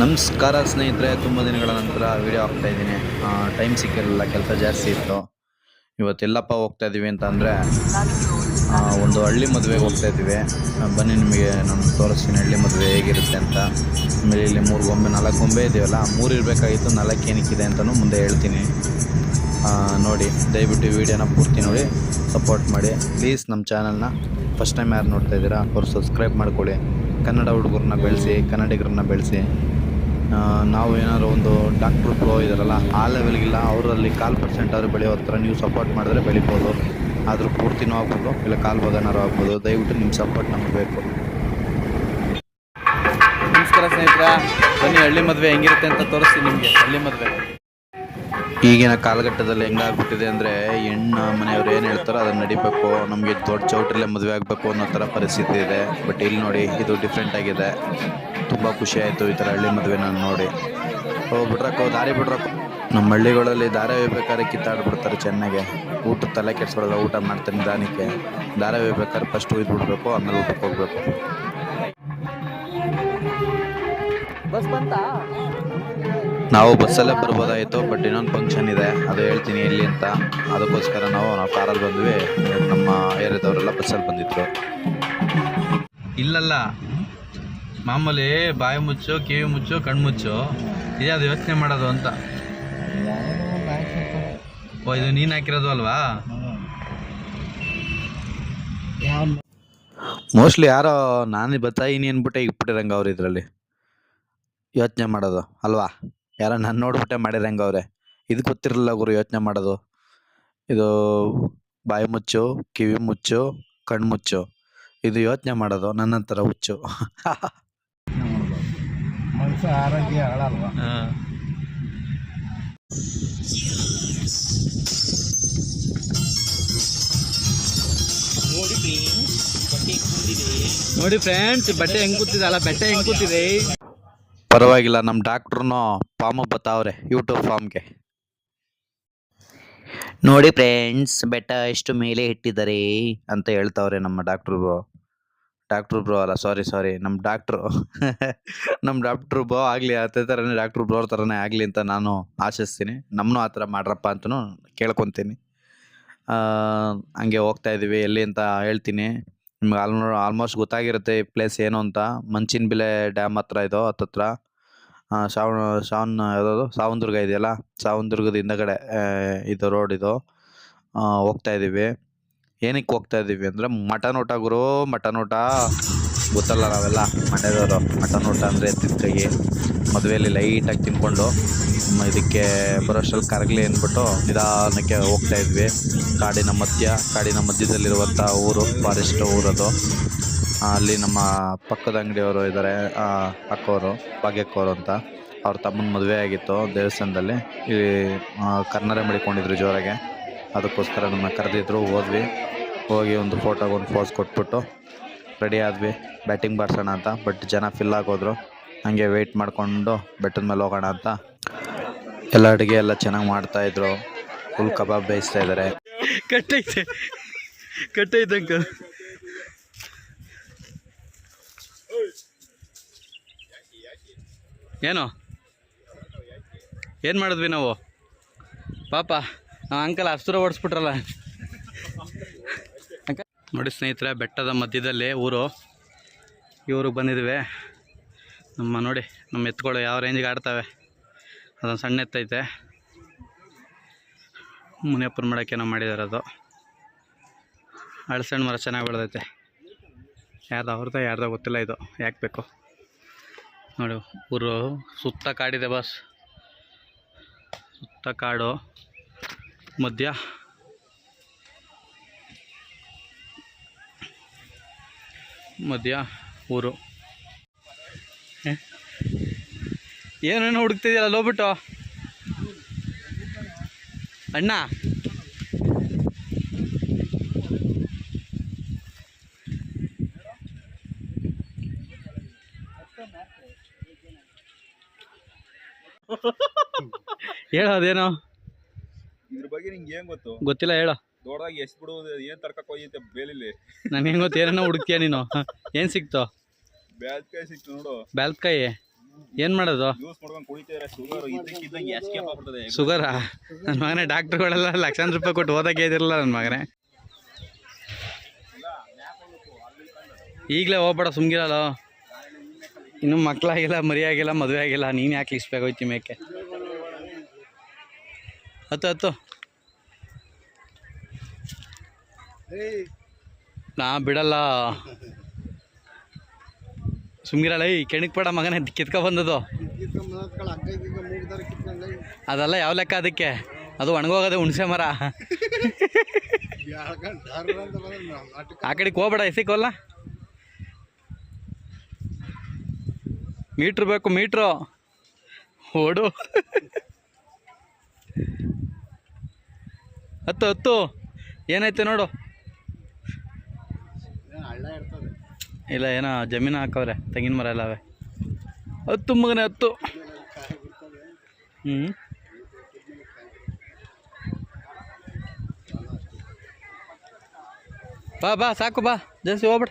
ನಮಸ್ಕಾರ ಸ್ನೇಹಿತರೆ, ತುಂಬ ದಿನಗಳ ನಂತರ ವಿಡಿಯೋ ಹಾಕ್ತಾ ಇದ್ದೀನಿ. ಟೈಮ್ ಸಿಕ್ಕಿರಲಿಲ್ಲ, ಕೆಲಸ ಜಾಸ್ತಿ ಇತ್ತು. ಇವತ್ತೆಲ್ಲಪ್ಪ ಹೋಗ್ತಾ ಇದ್ದೀವಿ ಅಂತ ಅಂದರೆ ಒಂದು ಹಳ್ಳಿ ಮದುವೆಗೆ ಹೋಗ್ತಾ ಇದ್ದೀವಿ. ಬನ್ನಿ ನಿಮಗೆ ನಾನು ತೋರಿಸ್ತೀನಿ ಹಳ್ಳಿ ಮದುವೆ ಹೇಗಿರುತ್ತೆ ಅಂತ. ಆಮೇಲೆ ಇಲ್ಲಿ 3 ಗೊಂಬೆ 4 ಗೊಂಬೆ ಇದೆಯಲ್ಲ, 3 ಇರಬೇಕಾಗಿತ್ತು, 4 ಏನಕ್ಕಿದೆ ಅಂತಲೂ ಮುಂದೆ ಹೇಳ್ತೀನಿ. ನೋಡಿ, ದಯವಿಟ್ಟು ವಿಡಿಯೋನ ಪೂರ್ತಿ ನೋಡಿ ಸಪೋರ್ಟ್ ಮಾಡಿ ಪ್ಲೀಸ್. ನಮ್ಮ ಚಾನಲ್ನ ಫಸ್ಟ್ ಟೈಮ್ ಯಾರು ನೋಡ್ತಾ ಇದ್ದೀರಾ ಅವ್ರು ಸಬ್ಸ್ಕ್ರೈಬ್ ಮಾಡ್ಕೊಳ್ಳಿ. ಕನ್ನಡ ಹುಡುಗರನ್ನ ಬೆಳೆಸಿ, ಕನ್ನಡಿಗರನ್ನ ಬೆಳೆಸಿ. ನಾವು ಏನಾದ್ರು ಒಂದು ಡಾಕ್ಟ್ರು ಪ್ರೋ ಇದ್ದಾರಲ್ಲ, ಆ ಲೆವೆಲ್ಗಿಲ್ಲ, ಅವರಲ್ಲಿ 1% ಅವ್ರು ಬೆಳೆಯೋ ಥರ ನೀವು ಸಪೋರ್ಟ್ ಮಾಡಿದ್ರೆ ಬೆಳಿಬೋದು. ಆದರೂ ಪೂರ್ತಿನೂ ಆಗ್ಬೋದು, ಇಲ್ಲ ಕಾಲು ಭಾಗನಾರು ಆಗ್ಬೋದು. ದಯವಿಟ್ಟು ನಿಮ್ಮ ಸಪೋರ್ಟ್ ನಮಗೆ ಬೇಕು. ನಮಸ್ಕಾರ ಸ್ನೇಹಿತರೆ, ಬನ್ನಿ ಹಳ್ಳಿ ಮದುವೆ ಹೆಂಗಿರುತ್ತೆ ಅಂತ ತೋರಿಸ್ತೀನಿ ನಿಮಗೆ. ಹಳ್ಳಿ ಮದುವೆ ಈಗಿನ ಕಾಲಘಟ್ಟದಲ್ಲಿ ಹೆಂಗಾಗ್ಬಿಟ್ಟಿದೆ ಅಂದರೆ, ಹೆಣ್ಣು ಮನೆಯವ್ರು ಏನು ಹೇಳ್ತಾರೋ ಅದನ್ನು ನಡಿಬೇಕು. ನಮಗೆ ದೊಡ್ಡ ಚೌಟ್ರಲ್ಲೇ ಮದುವೆ ಆಗಬೇಕು ಅನ್ನೋ ಥರ ಪರಿಸ್ಥಿತಿ ಇದೆ. ಬಟ್ ಇಲ್ಲಿ ನೋಡಿ, ಇದು ಡಿಫ್ರೆಂಟ್ ಆಗಿದೆ. ತುಂಬ ಖುಷಿ ಆಯಿತು ಈ ಥರ ಹಳ್ಳಿ ಮದುವೆ ನಾನು ನೋಡಿ. ಬಿಡ್ರಕ್ಕೋ ದಾರಿ ಬಿಡ್ರಕ್ಕೋ. ನಮ್ಮ ಹಳ್ಳಿಗಳಲ್ಲಿ ದಾರ ಒಯ್ಬೇಕಾದ್ರೆ ಕಿತ್ತಾಡ್ಬಿಡ್ತಾರೆ ಚೆನ್ನಾಗೆ. ಊಟದ ತಲೆ ಕೆಡ್ಸ್ಬಿಡೋಲ್ಲ, ಊಟ ಮಾಡ್ತಾರೆ ನಿಧಾನಕ್ಕೆ. ದಾರ ಒಯ್ಬೇಕಾದ್ರೆ ಫಸ್ಟ್ ಒಯ್ದು ಬಿಡಬೇಕು, ಆಮೇಲೆ ಊಟಕ್ಕೆ ಹೋಗ್ಬೇಕು. ಬಸ್ ಬಂತಾ? ನಾವು ಬಸ್ಸಲ್ಲೇ ಬರ್ಬೋದಾಯಿತು, ಬಟ್ ಇನ್ನೊಂದು ಫಂಕ್ಷನ್ ಇದೆ, ಅದು ಹೇಳ್ತೀನಿ ಎಲ್ಲಿ ಅಂತ. ಅದಕ್ಕೋಸ್ಕರ ನಾವು ಕಾರಲ್ಲಿ ಬಂದ್ವಿ. ನಮ್ಮ ಏರಿಯಾದವರೆಲ್ಲ ಬಸ್ಸಲ್ಲಿ ಬಂದಿದ್ರು. ಇಲ್ಲಲ್ಲ, ಮಾಮೂಲಿ ಬಾಯಿ ಮುಚ್ಚು, ಕಿವಿ ಮುಚ್ಚು, ಕಣ್ಣು ಮುಚ್ಚು, ಇದೇ ಅದು ಯೋಚನೆ ಮಾಡೋದು ಅಂತ. ಓ, ಇದು ನೀನು ಹಾಕಿರೋದು ಅಲ್ವಾ? ಮೋಸ್ಟ್ಲಿ ಯಾರೋ ನಾನು ಬತ್ತಾಯಿನಿ ಅಂದ್ಬಿಟ್ಟೆ ಇಟ್ಬಿಟ್ಟಿರಂಗೆ ಅವ್ರು ಇದರಲ್ಲಿ ಯೋಚನೆ ಮಾಡೋದು ಅಲ್ವಾ? ಯಾರೋ ನಾನು ನೋಡ್ಬಿಟ್ಟೆ ಮಾಡಿರಂಗೆ ಅವ್ರೆ. ಇದು ಗೊತ್ತಿರಲಿಲ್ಲ ಗುರು ಯೋಚನೆ ಮಾಡೋದು. ಇದು ಬಾಯಿ ಮುಚ್ಚು, ಕಿವಿ ಮುಚ್ಚು, ಕಣ್ಣು ಮುಚ್ಚು, ಇದು ಯೋಚನೆ ಮಾಡೋದು ನನ್ನಂತರ ಹುಚ್ಚು. ಮನುಷ್ಯ ಆರೋಗ್ಯ ಹಾಳಲ್ವಾ? ನೋಡಿ ಫ್ರೆಂಡ್ಸ್, ಬಟ್ಟೆ ಹೆಂಗ್ ಕೂತಿದೆ ಅಲ್ಲ, ಬಟ್ಟೆ ಹೆಂಗ್ ಕೂತಿದೆ. ಪರವಾಗಿಲ್ಲ, ನಮ್ಮ ಡಾಕ್ಟ್ರನ್ನು ಫಾರ್ಮಿಗೆ ಬತ್ತಾವ್ರೆ, ಯೂಟ್ಯೂಬ್ ಫಾರ್ಮ್ಗೆ. ನೋಡಿ ಫ್ರೆಂಡ್ಸ್, ಬೆಟ್ಟ ಎಷ್ಟು ಮೇಲೆ ಇಟ್ಟಿದ್ದಾರೆ ಅಂತ ಹೇಳ್ತಾವ್ರೆ ನಮ್ಮ ಡಾಕ್ಟ್ರು ಬ್ರೋ ಅಲ್ಲ, ಸಾರಿ ನಮ್ಮ ಡಾಕ್ಟ್ರು. ನಮ್ಮ ಡಾಕ್ಟ್ರು ಬ್ರೋ ಆಗಲಿ, ಅದೇ ಥರನೇ ಡಾಕ್ಟ್ರು ಬ್ರೋ ಥರನೇ ಆಗಲಿ ಅಂತ ನಾನು ಆಶಿಸ್ತೀನಿ. ನಮ್ಮನ್ನೂ ಆ ಥರ ಮಾಡ್ರಪ್ಪ ಅಂತಲೂ ಕೇಳ್ಕೊತೀನಿ. ಹಂಗೆ ಹೋಗ್ತಾ ಇದ್ದೀವಿ. ಎಲ್ಲಿ ಅಂತ ಹೇಳ್ತೀನಿ ನಿಮ್ಗೆ. ಆಲ್ಮೋಸ್ಟ್ ಗೊತ್ತಾಗಿರುತ್ತೆ ಈ ಪ್ಲೇಸ್ ಏನು ಅಂತ. ಮಂಚಿನಬಿಲೆ ಡ್ಯಾಮ್ ಹತ್ರ ಇದು, ಹತ್ತತ್ರ ಯಾವುದಾದ್ರು ಸಾವನದುರ್ಗ ಇದೆಯಲ್ಲ, ಸಾವನದುರ್ಗದ ಹಿಂದಗಡೆ ಇದು ರೋಡ್ ಇದು. ಹೋಗ್ತಾ ಇದ್ದೀವಿ. ಏನಕ್ಕೆ ಹೋಗ್ತಾ ಇದ್ದೀವಿ ಅಂದರೆ ಮಟನ್ ಊಟ ಗುರು, ಮಟನ್ ಊಟ ಗೊತ್ತಲ್ಲ ನಾವೆಲ್ಲ ಮಂಡ್ಯದವರು. ಮಟನ್ ಊಟ ಅಂದರೆ ಎತ್ತಿದ ಕೈ. ಮದುವೆಯಲ್ಲಿ ಲೈಟಾಗಿ ತಿನ್ಕೊಂಡು ಇದಕ್ಕೆ ಬರೋಷ್ಟರಲ್ಲಿ ಕರಗಲಿ ಅಂದ್ಬಿಟ್ಟು ನಿಧಾನಕ್ಕೆ ಹೋಗ್ತಾ ಇದ್ವಿ. ಕಾಡಿನ ಮಧ್ಯದಲ್ಲಿರುವಂಥ ಊರು, ಫಾರೆಸ್ಟ್ ಊರದು. ಅಲ್ಲಿ ನಮ್ಮ ಪಕ್ಕದ ಅಂಗಡಿಯವರು ಇದ್ದಾರೆ, ಅಕ್ಕವರು, ಭಾಗ್ಯಕ್ಕವರು ಅಂತ. ಅವ್ರ ತಮ್ಮನ ಮದುವೆ ಆಗಿತ್ತು ದೇವಸ್ಥಾನದಲ್ಲಿ. ಇಲ್ಲಿ ಕರ್ನಾರೆ ಮಾಡಿಕೊಂಡಿದ್ರು ಜೋರಾಗೆ. ಅದಕ್ಕೋಸ್ಕರ ನಮ್ಮ ಕರೆದಿದ್ರು, ಹೋಗಿ ಒಂದು ಫೋಟೋಗೆ ಒಂದು ಪೋಸ್ ಕೊಟ್ಬಿಟ್ಟು ರೆಡಿ ಆದ್ವಿ ಬ್ಯಾಟಿಂಗ್ ಬಾರಿಸೋಣ ಅಂತ. ಬಟ್ ಜನ ಫಿಲ್ ಆಗೋದ್ರು. ಹಾಗೆ ವೆಯ್ಟ್ ಮಾಡಿಕೊಂಡು ಬೆಟ್ಟದ ಮೇಲೆ ಹೋಗೋಣ ಅಂತ. ಎಲ್ಲ ಅಡುಗೆ ಎಲ್ಲ ಚೆನ್ನಾಗಿ ಮಾಡ್ತಾಯಿದ್ರು. ಫುಲ್ ಕಬಾಬ್ ಬೇಯಿಸ್ತಾ ಇದ್ದಾರೆ. ಕಟ್ಟೈತೆ ಅಂಕಲ್. ಏನು ಮಾಡಿದ್ವಿ ನಾವು ಪಾಪ? ಅಂಕಲ್ ಅಷ್ಟರ ಓಡಿಸ್ಬಿಟ್ರಲ್ಲ. ನೋಡಿ ಸ್ನೇಹಿತರೆ, ಬೆಟ್ಟದ ಮಧ್ಯದಲ್ಲಿ ಊರು. ಇವ್ರಿಗೆ ಬಂದಿದ್ವಿ. ನೋಡಿ ನಮ್ಮ ಎತ್ತುಗಳು ಯಾವ ರೇಂಜಿಗೆ ಆಡ್ತವೆ. ಅದೊಂದು ಸಣ್ಣ ಎತ್ತೈತೆ, ಮುನಿಯಪ್ಪನ ಮಾಡೋಕ್ಕೆ ನಾವು ಮಾಡಿದ್ದಾರೆ. ಅದು ಹಳಸಣ್ಣ ಮರ ಚೆನ್ನಾಗಿ ಬೆಳೆದೈತೆ. ಅವ್ರದ್ದು ಯಾರ್ದೋ ಗೊತ್ತಿಲ್ಲ, ಇದು ಯಾಕೆ ಬೇಕು ನೋಡಿ. ಊರು ಸುತ್ತ ಕಾಡಿದೆ ಬಸ್, ಸುತ್ತ ಕಾಡು, ಮಧ್ಯ ಊರು. ಏನೇನೋ ಹುಡುಕ್ತಿದ್ಯಲ್ಲ ಲೋಬಿಟ್ಟು ಅಣ್ಣ. ಹೇಳೋದೇನೋ ಇದ್ರ ಬಗ್ಗೆ ನಿಂಗೆ ಏನ್ ಗೊತ್ತು? ಗೊತ್ತಿಲ್ಲ, ಹೇಳೋ. ದೊಡ್ಡದಾಗಿ ಎಷ್ಟು ಬಿಡುವುದು, ಏನ್ ತರ್ಕಕ್ಕೆ ಹೋಗಿದ್ದೆ ಬೇಲಿಲಿ? ನನಗೆ ಹೆಂಗ್ ಗೊತ್ತು? ಏನೇನೋ ಹುಡುಕ್ತೀಯ ನೀನು? ಏನು ಸಿಕ್ತು? ಬ್ಯಾಲ್ಕಾಯಿ ಸಿಕ್ತು ನೋಡು. ಬ್ಯಾಲ್ಕಾಯಿ ಏನು ಮಾಡೋದು? ಜ್ಯೂಸ್ ಮಾಡ್ಕೊಂಡು ಕುಡಿತಿದ್ರೆ ಶುಗರ್ ಇದ್ದಕ್ಕಿದ್ದಂಗೆ ಎಸ್ಕೇಪ್ ಆಗ್ಬಿಡ್ತದೆ. ಶುಗರಾ? ನನ್ನ ಮಗನೇ ಡಾಕ್ಟ್ರುಗಳೆಲ್ಲ ಲಕ್ಷಾಂತರ ರೂಪಾಯಿ ಕೊಟ್ಟು ಓದಕ್ಕೆ ಇದಿರಲ್ಲ ನನ್ನ ಮಗನೇ. ಈಗಲೇ ಹೋಗ್ಬೇಡ, ಸುಮ್ಗಿರಲ್ಲ. ಇನ್ನೂ ಮಕ್ಕಳಾಗಿಲ್ಲ, ಮರಿ ಆಗಿಲ್ಲ, ಮದುವೆ ಆಗಿಲ್ಲ, ನೀನು ಯಾಕೆ ಇಸ್ಬೇಕಾಗೋಯ್ತಿ ಮೇಕೆ? ಹತ್ತು ನಾ ಬಿಡಲ್ಲ. ಸುಮ್ಗಿರಲ್ಲ. ಕೆಣಕ್ ಬೇಡ ಮಗನೇ, ಕಿತ್ಕೊ ಬಂದದು ಅದೆಲ್ಲ ಯಾವ ಲೆಕ್ಕ ಅದಕ್ಕೆ? ಅದು ಒಣಗೋಗದೆ ಹುಣಸೆ ಮರ. ಆ ಕಡೆಗೆ ಹೋಗ್ಬೇಡ, ಎಸಿಕೋಲ್ಲ. ಮೀಟ್ರ್ ಬೇಕು, ಮೀಟ್ರು ಓಡು. ಹತ್ತು ಏನೈತೆ ನೋಡು. ಇಲ್ಲ, ಏನೋ ಜಮೀನು ಹಾಕವ್ರೆ, ತೆಂಗಿನ ಮರ ಎಲ್ಲವೇ. ಹತ್ತು ಮಗನೇ, ಹತ್ತು. ಬಾ ಸಾಕು, ಬಾ ಜಾಸ್ತಿ ಹೋಗ್ಬೇಡ.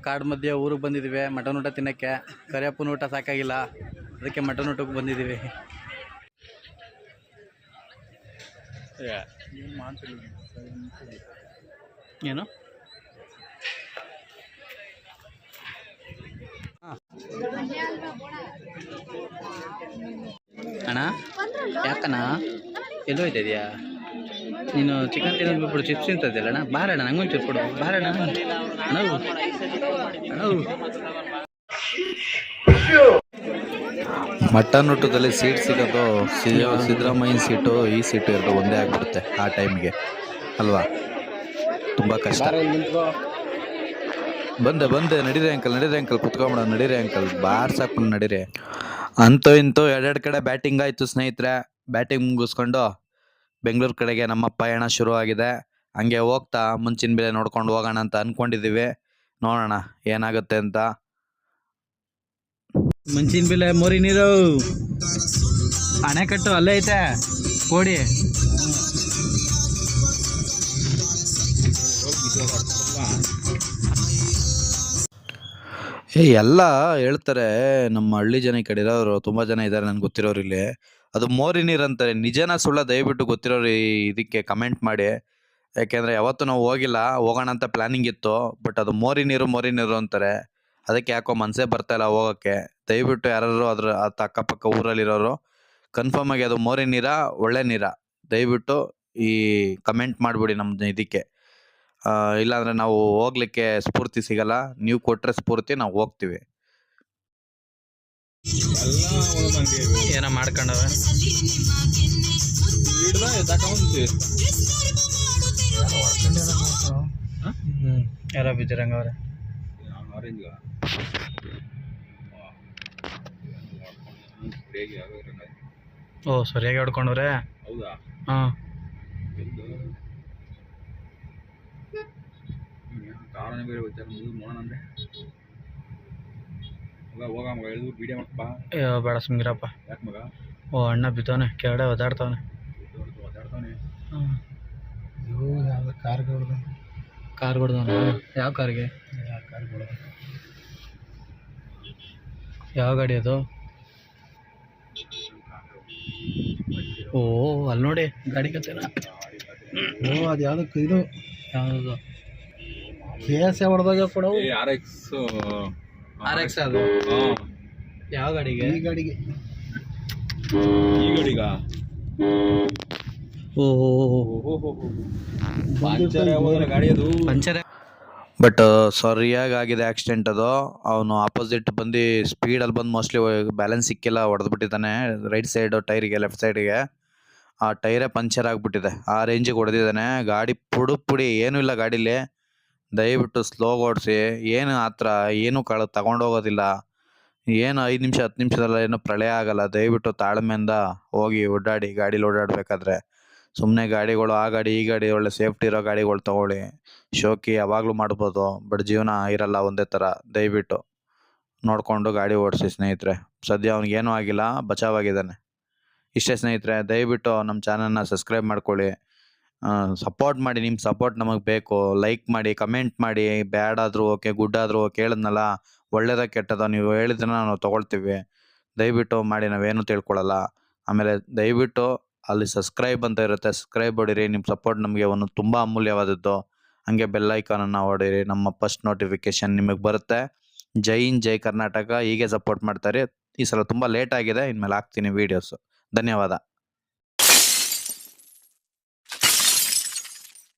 ಕಾಡು ಮಧ್ಯೆ ಊರಿಗೆ ಬಂದಿದ್ದೀವಿ ಮಟನ್ ಊಟ ತಿನ್ನೋಕ್ಕೆ. ಕರಿಯಪ್ಪನ ಊಟ ಸಾಕಾಗಿಲ್ಲ, ಅದಕ್ಕೆ ಮಟನ್ ಊಟಕ್ಕೆ ಬಂದಿದ್ದೀವಿ. ಏನು ಅಣ್ಣ? ಯಾಕಣ್ಣ ಎಲ್ಲೋ ಇದ್ದಿದ್ಯಾ ನೀನು? ಚಿಕನ್ ತಿನ್ನೋದು ಬಿಟ್ಬಿಡು ಚಿಪ್ಸ್ ತಿಂತದ್ದಿಲ್ಲ ಅಣ್ಣ. ಬಾರಣ್ಣ, ನಂಗೊಂಚೂರು ಕೊಡು, ಬಾರಣ್ಣ. ಮಟನ್ ಊಟದಲ್ಲಿ ಸೀಟ್ ಸಿಗೋದು ಸಿದ್ದರಾಮಯ್ಯನ ಸೀಟು, ಈ ಸೀಟು ಎರಡು ಒಂದೇ ಆಗಿಬಿಡುತ್ತೆ ಆ ಟೈಮ್ಗೆ ಅಲ್ವಾ? ತುಂಬ ಕಷ್ಟ. ಬಂದೆ ನಡೀರಿ ಅಂಕಲ್ ಕುತ್ಕೊಂಬಿಡ, ನಡೀರಿ ಅಂಕಲ್, ಬಾರ್ ಸಾಕು ನಡೀರಿ. ಅಂತೂ ಇಂತೂ ಎರಡೆರಡು ಕಡೆ ಬ್ಯಾಟಿಂಗ್ ಆಯಿತು ಸ್ನೇಹಿತರೆ. ಬ್ಯಾಟಿಂಗ್ ಮುಗಿಸ್ಕೊಂಡು ಬೆಂಗಳೂರು ಕಡೆಗೆ ನಮ್ಮ ಪಯಣ ಶುರು ಆಗಿದೆ. ಹಂಗೆ ಹೋಗ್ತಾ ಮುಂಚಿನ ಬೆಲೆ ನೋಡ್ಕೊಂಡು ಹೋಗೋಣ ಅಂತ ಅಂದ್ಕೊಂಡಿದ್ದೀವಿ. ನೋಡೋಣ ಏನಾಗುತ್ತೆ ಅಂತ. ಮುಂಚಿನ ಬೆಲೆ ಮೋರಿ ನೀರು ಅಣೆಕಟ್ಟು ಅಲ್ಲೇ ಐತೆ, ಕೋಡಿ. ಎಲ್ಲ ಹೇಳ್ತಾರೆ ನಮ್ಮ ಹಳ್ಳಿ ಜನ, ಈ ಕಡೆ ಇರೋರು ತುಂಬ ಜನ ಇದ್ದಾರೆ ನನ್ಗೆ ಗೊತ್ತಿರೋರು ಇಲ್ಲಿ. ಅದು ಮೋರಿ ನೀರು ಅಂತಾರೆ. ನಿಜನ ಸುಳ್ಳ ದಯವಿಟ್ಟು ಗೊತ್ತಿರೋರು ಇದಕ್ಕೆ ಕಮೆಂಟ್ ಮಾಡಿ. ಯಾಕೆಂದರೆ ಯಾವತ್ತೂ ನಾವು ಹೋಗಿಲ್ಲ, ಹೋಗೋಣ ಅಂತ ಪ್ಲ್ಯಾನಿಂಗ್ ಇತ್ತು. ಬಟ್ ಅದು ಮೋರಿ ನೀರು ಅಂತಾರೆ. ಅದಕ್ಕೆ ಯಾಕೋ ಮನಸ್ಸೇ ಬರ್ತಾಯಿಲ್ಲ ಹೋಗೋಕ್ಕೆ. ದಯವಿಟ್ಟು ಯಾರು ಅದ್ರ ಅಕ್ಕಪಕ್ಕ ಊರಲ್ಲಿರೋರು ಕನ್ಫರ್ಮ್ ಆಗಿ ಅದು ಮೋರಿ ನೀರಾ ಒಳ್ಳೆ ನೀರಾ ದಯವಿಟ್ಟು ಈ ಕಮೆಂಟ್ ಮಾಡಿಬಿಡಿ ನಮ್ಮ ಇದಕ್ಕೆ. ಇಲ್ಲಾಂದರೆ ನಾವು ಹೋಗ್ಲಿಕ್ಕೆ ಸ್ಫೂರ್ತಿ ಸಿಗಲ್ಲ. ನೀವು ಕೊಟ್ಟರೆ ಸ್ಫೂರ್ತಿ ನಾವು ಹೋಗ್ತೀವಿ. ಏನೋ ಮಾಡ್ಕೊಂಡವೆ ಯಾರೋ ಬಿದ್ದಿರಂಗವ್ರೆ. ಓ, ಸರಿಯಾಗಿ ಹೊಡ್ಕೊಂಡವ್ರೆ. ಹೌದಾ? ಹಾಂ, ಕಾರಣ ಬೇರೆ ಹೋಗ್ತಾರೆ ನೋಡೋಣ ಅಂದ್ರೆ ಹೋಗ ಮಗ ಎಳ್ದು ವಿಡಿಯೋ ಮಾಡ್ಬಾ. ಬೇಡ ಸುಮ್ಗಿರಪ್ಪ. ಯಾಕೆ ಮಗ? ಓ, ಅಣ್ಣ ಬಿದ್ದವನೆ, ಕೆಳಗಡೆ ಒದಾಡ್ತವನೆ. ಹಾಂ, ಯಾವ್ದು ಕಾರ್ ಹೊಡ್ದವನ? ಯಾವ ಕಾರ್ಗೆ? ಯಾವ ಗಾಡಿ ಅದು? ಓ, ಅಲ್ಲಿ ನೋಡಿ ಗಾಡಿ ಕತ್ತೇನ. ಓ, ಅದು ಯಾವುದಕ್ಕೆ ಇದು ಯಾವುದು? KSA ಹೊಡೆದಾಗ ಕೂಡ RX ಅದು? ಯಾವ ಗಾಡಿಗೆ? ಈ ಗಾಡಿಗೆ. ಈ ಗಾಡಿಗ? ಗಾಡಿ ಅದು ಪಂಚರ್. ಬಟ್ ಸರಿಯಾಗಿ ಆಗಿದೆ ಆಕ್ಸಿಡೆಂಟ್ ಅದು. ಅವನು ಆಪೋಸಿಟ್ ಬಂದು ಸ್ಪೀಡಲ್ಲಿ ಬಂದು ಮೋಸ್ಟ್ಲಿ ಬ್ಯಾಲೆನ್ಸ್ ಸಿಕ್ಕಿಲ್ಲ, ಹೊಡೆದ್ಬಿಟ್ಟಿದ್ದಾನೆ ರೈಟ್ ಸೈಡು ಟೈರಿಗೆ, ಲೆಫ್ಟ್ ಸೈಡಿಗೆ. ಆ ಟೈರೇ ಪಂಚರ್ ಆಗಿಬಿಟ್ಟಿದೆ, ಆ ರೇಂಜಿಗೆ ಹೊಡೆದಿದ್ದಾನೆ. ಗಾಡಿ ಪುಡಿ ಏನೂ ಇಲ್ಲ ಗಾಡೀಲಿ. ದಯವಿಟ್ಟು ಸ್ಲೋಗಿ ಓಡಿಸಿ. ಏನು ಆ ಥರ ಏನೂ ತಗೊಂಡೋಗೋದಿಲ್ಲ. ಏನು 5 ನಿಮಿಷ 10 ನಿಮಿಷದಲ್ಲ ಏನೂ ಪ್ರಳಯ ಆಗಲ್ಲ. ದಯವಿಟ್ಟು ತಾಳ್ಮೆಯಿಂದ ಹೋಗಿ ಓಡಾಡಿ, ಗಾಡೀಲಿ ಓಡಾಡಬೇಕಾದ್ರೆ. ಸುಮ್ಮನೆ ಗಾಡಿಗಳು ಆ ಗಾಡಿ ಈ ಗಾಡಿ ಒಳ್ಳೆ ಸೇಫ್ಟಿ ಇರೋ ಗಾಡಿಗಳು ತೊಗೊಳ್ಳಿ. ಶೋಕಿ ಯಾವಾಗಲೂ ಮಾಡ್ಬೋದು, ಬಟ್ ಜೀವನ ಇರಲ್ಲ ಒಂದೇ ಥರ. ದಯವಿಟ್ಟು ನೋಡಿಕೊಂಡು ಗಾಡಿ ಓಡಿಸಿ ಸ್ನೇಹಿತರೆ. ಸದ್ಯ ಅವ್ನಿಗೇನೂ ಆಗಿಲ್ಲ, ಬಚಾವಾಗಿದ್ದಾನೆ. ಇಷ್ಟೇ ಸ್ನೇಹಿತರೆ. ದಯವಿಟ್ಟು ನಮ್ಮ ಚಾನಲ್ನ ಸಬ್ಸ್ಕ್ರೈಬ್ ಮಾಡ್ಕೊಳ್ಳಿ. ಸಪೋರ್ಟ್ ಮಾಡಿ. ನಿಮ್ಮ ಸಪೋರ್ಟ್ ನಮಗೆ ಬೇಕು. ಲೈಕ್ ಮಾಡಿ, ಕಮೆಂಟ್ ಮಾಡಿ. ಬ್ಯಾಡ್ ಆದರೂ ಓಕೆ, ಗುಡ್ ಆದರೂ ಓಕೆ. ಹೇಳಿದ್ನಲ್ಲ, ಒಳ್ಳೇದ ಕೆಟ್ಟದ ನೀವು ಹೇಳಿದ್ರೆ ನಾವು ತೊಗೊಳ್ತೀವಿ. ದಯವಿಟ್ಟು ಮಾಡಿ, ನಾವೇನು ತಿಳ್ಕೊಳ್ಳಲ್ಲ. ಆಮೇಲೆ ದಯವಿಟ್ಟು ಅಲ್ಲಿ ಸಬ್ಸ್ಕ್ರೈಬ್ ಅಂತ ಇರುತ್ತೆ, ಸಬ್ಸ್ಕ್ರೈಬ್ ಹೊಡಿರಿ. ನಿಮ್ಮ ಸಪೋರ್ಟ್ ನಮಗೆ ಒಂದು ತುಂಬ ಅಮೂಲ್ಯವಾದದ್ದು. ಹಾಗೆ ಬೆಲ್ ಐಕಾನನ್ನು ಹೊಡಿರಿ, ನಮ್ಮ ಫಸ್ಟ್ ನೋಟಿಫಿಕೇಶನ್ ನಿಮಗೆ ಬರುತ್ತೆ. ಜೈ ಹಿಂದ್, ಜೈ ಕರ್ನಾಟಕ. ಹೀಗೆ ಸಪೋರ್ಟ್ ಮಾಡ್ತಾರೆ. ಈ ಸಲ ತುಂಬ ಲೇಟ್ ಆಗಿದೆ, ಇನ್ಮೇಲೆ ಹಾಕ್ತೀನಿ ವೀಡಿಯೋಸು. ಧನ್ಯವಾದ.